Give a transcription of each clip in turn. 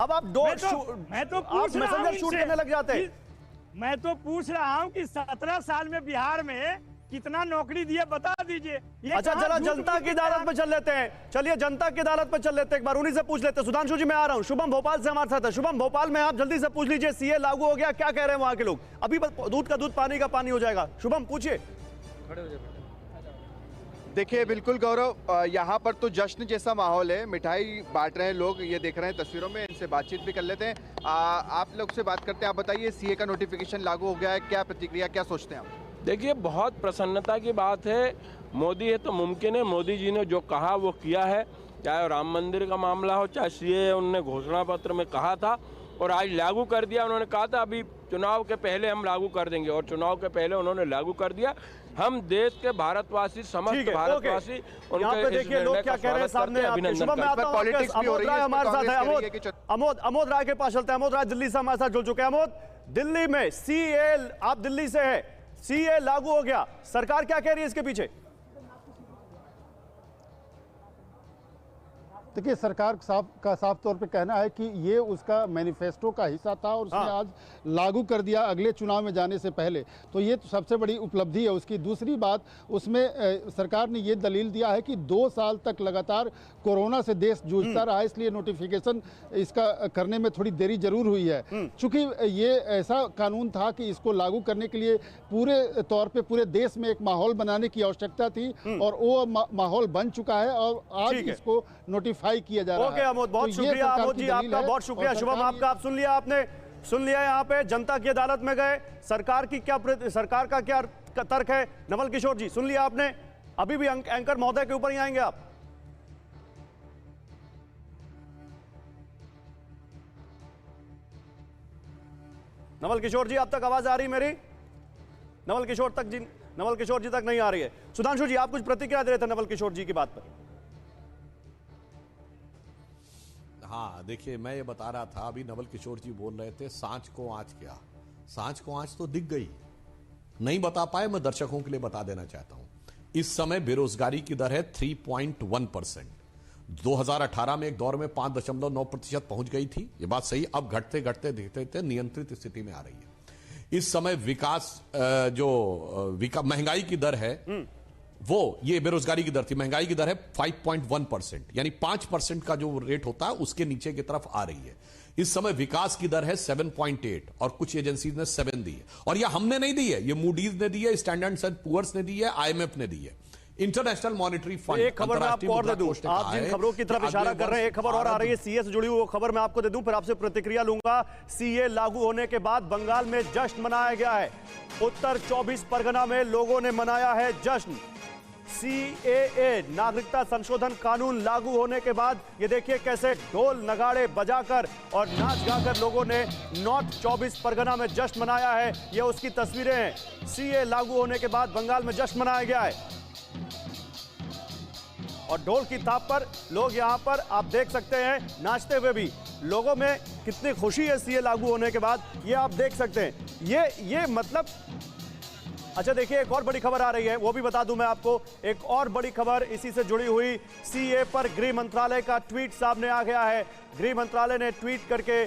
अब आप मैं तो पूछ रहा हूं मैसेंजर शूट करने लग जाते हैं। मैं तो पूछ रहा हूं कि 17 साल में बिहार में कितना नौकरी दिए बता दीजिए। अच्छा चलो जनता की अदालत पे चल लेते हैं, चलिए जनता की अदालत पे चल लेते हैं, एक बार उन्हीं से पूछ लेते हैं। सुधांशु जी मैं आ रहा हूं, शुभम भोपाल से हमारे साथ है। शुभम भोपाल में आप जल्दी से पूछ लीजिए, सीए लागू हो गया, क्या कह रहे हैं वहां के लोग? अभी दूध का दूध पानी का पानी हो जाएगा। शुभम पूछिए। देखिए बिल्कुल गौरव, यहाँ पर तो जश्न जैसा माहौल है, मिठाई बांट रहे हैं लोग, ये देख रहे हैं तस्वीरों में। इनसे बातचीत भी कर लेते हैं। आप लोग से बात करते हैं। आप बताइए, सीए का नोटिफिकेशन लागू हो गया है, क्या प्रतिक्रिया, क्या सोचते हैं आप? देखिए बहुत प्रसन्नता की बात है। मोदी है तो मुमकिन है। मोदी जी ने जो कहा वो किया है, चाहे राम मंदिर का मामला हो, चाहे सीए उन्होंने घोषणा पत्र में कहा था और आज लागू कर दिया। उन्होंने कहा था अभी चुनाव के पहले हम लागू कर देंगे और चुनाव के पहले उन्होंने लागू कर दिया। हम देश के भारतवासी, समस्त भारतवासी उनके देखिए लोग क्या कह रहे हैं सामने। अमोद राय के पास चलते हैं। अमोद राय दिल्ली से हमारे साथ जुड़ चुके हैं। अमोद, दिल्ली में सीए, आप दिल्ली से है, सीए लागू हो गया, सरकार क्या कह रही है इसके पीछे? देखिए सरकार का साफ तौर पे कहना है कि ये उसका मैनिफेस्टो का हिस्सा था और उसने आज लागू कर दिया अगले चुनाव में जाने से पहले। तो ये तो सबसे बड़ी उपलब्धि है उसकी। दूसरी बात, उसमें सरकार ने ये दलील दिया है कि 2 साल तक लगातार कोरोना से देश जूझता रहा, इसलिए नोटिफिकेशन इसका करने में थोड़ी देरी जरूर हुई है। चूंकि ये ऐसा कानून था कि इसको लागू करने के लिए पूरे तौर पर पूरे देश में एक माहौल बनाने की आवश्यकता थी और वो माहौल बन चुका है और आज इसको नोटिफाई किया जा रहा है। ओके अमोद, बहुत शुक्रिया अमोद जी, आपका बहुत शुक्रिया। शुभम आपका, आप सुन लिया, आपने सुन लिया। यहाँ पे जनता की अदालत में गए, सरकार का क्या तर्क है? नवल किशोर जी सुन लिया आपने। अभी भी एंकर महोदय के ऊपर ही आएंगे आप। नवल किशोर जी आप तक आवाज आ रही मेरी? नवल किशोर जी तक नहीं आ रही है। सुधांशु जी आप कुछ प्रतिक्रिया दे रहे थे नवल किशोर जी की बात पर। हाँ देखिए, मैं ये बता रहा था, अभी नवल किशोर जी बोल रहे थे सांच को आंच क्या। सांच को आंच तो दिख गई, नहीं बता पाए। मैं दर्शकों के लिए बता देना चाहता हूं, इस समय बेरोजगारी की दर है 3.1%। 2018 में एक दौर में 5.9% पहुंच गई थी, ये बात सही। अब घटते घटते देखते नियंत्रित स्थिति में आ रही है। इस समय महंगाई की दर है वो, ये बेरोजगारी की दर थी, महंगाई की दर है 5.1%, यानी 5% का जो रेट होता है उसके नीचे की तरफ आ रही है। इस समय विकास की दर है 7.8 और कुछ एजेंसीज ने 7 दी है। और यह हमने नहीं दी है, ये मूडीज ने दी है, स्टैंडर्ड एंड पुअर्स ने दी है, IMF ने दी है, इंटरनेशनल मॉनेटरी फंड। एक खबर मैं आपको और दे दूं, आप जिन खबरों की तरफ इशारा कर रहे हैं, एक खबर और आ रही है सीए से जुड़ी हुई, वो खबर मैं आपको दे दूं, फिर आपसे प्रतिक्रिया लूंगा। सीए लागू होने के बाद बंगाल में जश्न मनाया गया है। उत्तर 24 परगना में लोगों ने मनाया है जश्न। सीएए नागरिकता संशोधन कानून लागू होने के बाद ये देखिए कैसे ढोल नगाड़े बजाकर और नाच गाकर लोगों ने नॉर्थ 24 परगना में जश्न मनाया है। ये उसकी तस्वीरें हैं। सीए लागू होने के बाद बंगाल में जश्न मनाया गया है और ढोल की थाप पर लोग यहां पर आप देख सकते हैं नाचते हुए भी। लोगों में कितनी खुशी है सीए लागू होने के बाद, ये आप देख सकते हैं। ये मतलब अच्छा देखिए, एक और बड़ी खबर आ रही है, वो भी बता दूं मैं आपको। एक और बड़ी खबर इसी से जुड़ी हुई, सीए पर गृह मंत्रालय का ट्वीट सामने आ गया है। गृह मंत्रालय ने ट्वीट करके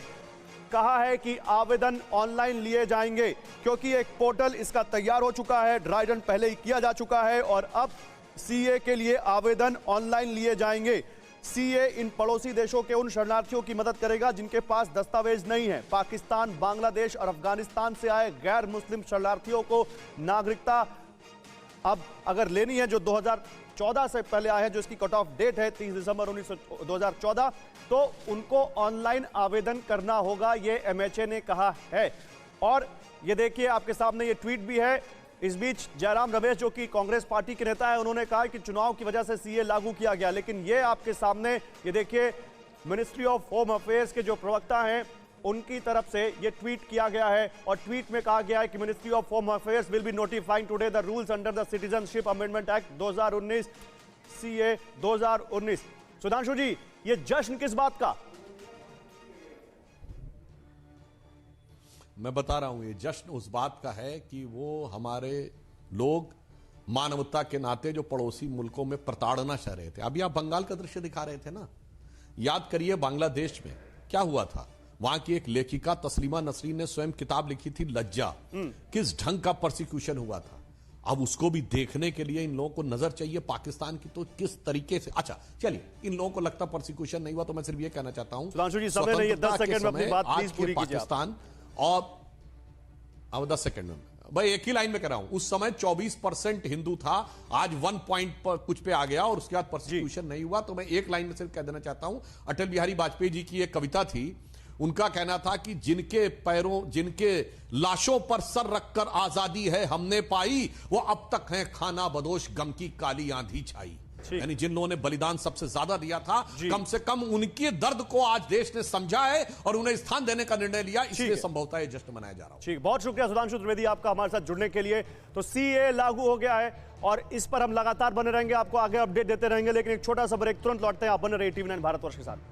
कहा है कि आवेदन ऑनलाइन लिए जाएंगे, क्योंकि एक पोर्टल इसका तैयार हो चुका है, ड्राई रन पहले ही किया जा चुका है और अब सीए के लिए आवेदन ऑनलाइन लिए जाएंगे। सीए इन पड़ोसी देशों के उन शरणार्थियों की मदद करेगा जिनके पास दस्तावेज नहीं है। पाकिस्तान, बांग्लादेश और अफगानिस्तान से आए गैर मुस्लिम शरणार्थियों को नागरिकता अब अगर लेनी है, जो 2014 से पहले आए हैं, जो इसकी कट ऑफ डेट है 30 दिसंबर 2014, तो उनको ऑनलाइन आवेदन करना होगा, ये एमएचए ने कहा है। और ये देखिए आपके सामने ये ट्वीट भी है। इस बीच जयराम रमेश, जो कि कांग्रेस पार्टी के नेता है, उन्होंने कहा कि चुनाव की वजह से सीए लागू किया गया, लेकिन ये आपके सामने ये देखिए मिनिस्ट्री ऑफ होम अफेयर्स के जो प्रवक्ता हैं उनकी तरफ से ये ट्वीट किया गया है और ट्वीट में कहा गया है कि ministry of home affairs will be notifying today the rules under the citizenship amendment act 2019 CA 2019। Sudhanshu ji, ये जश्न किस बात का? मैं बता रहा हूं, ये जश्न उस बात का है कि वो हमारे लोग मानवता के नाते जो पड़ोसी मुल्कों में प्रताड़ना सह रहे थे। अभी आप बंगाल का दृश्य दिखा रहे थे ना, याद करिए बांग्लादेश में क्या हुआ था? वहां की एक लेखिका तस्लीमा नसरीन ने स्वयं किताब लिखी थी लज्जा, किस ढंग का प्रोसिक्यूशन हुआ था। अब उसको भी देखने के लिए इन लोगों को नजर चाहिए पाकिस्तान की, तो किस तरीके से। अच्छा चलिए, इन लोगों को लगता प्रोसिक्यूशन नहीं हुआ, तो मैं सिर्फ ये कहना चाहता हूं सुधांशु जी, समय नहीं है, 10 सेकंड में अपनी बात प्लीज पूरी कीजिए। पाकिस्तान और अब 10 सेकंड में भाई एक ही लाइन में कह रहा हूं, उस समय 24% हिंदू था, आज 1 पॉइंट पर कुछ पे आ गया और उसके बाद प्रोसिक्यूशन नहीं हुआ। तो मैं एक लाइन में सिर्फ कह देना चाहता हूं, अटल बिहारी वाजपेयी जी की एक कविता थी, उनका कहना था कि जिनके लाशों पर सर रखकर आजादी है हमने पाई, वो अब तक है खाना बदोश गम की काली आंधी छाई। यानी जिन लोगों ने बलिदान सबसे ज्यादा दिया था, कम से कम उनके दर्द को आज देश ने समझा है और उन्हें स्थान देने का निर्णय लिया, इसलिए संभवतः ये जश्न मनाया जा रहा है। ठीक, बहुत शुक्रिया सुधांशु त्रिवेदी आपका हमारे साथ जुड़ने के लिए। तो सीए लागू हो गया है और इस पर हम लगातार बने रहेंगे, आपको आगे अपडेट देते रहेंगे, लेकिन एक छोटा सा ब्रेक, तुरंत लौटते हैं। आप बने रहिए टीवी 9 भारतवर्ष के साथ।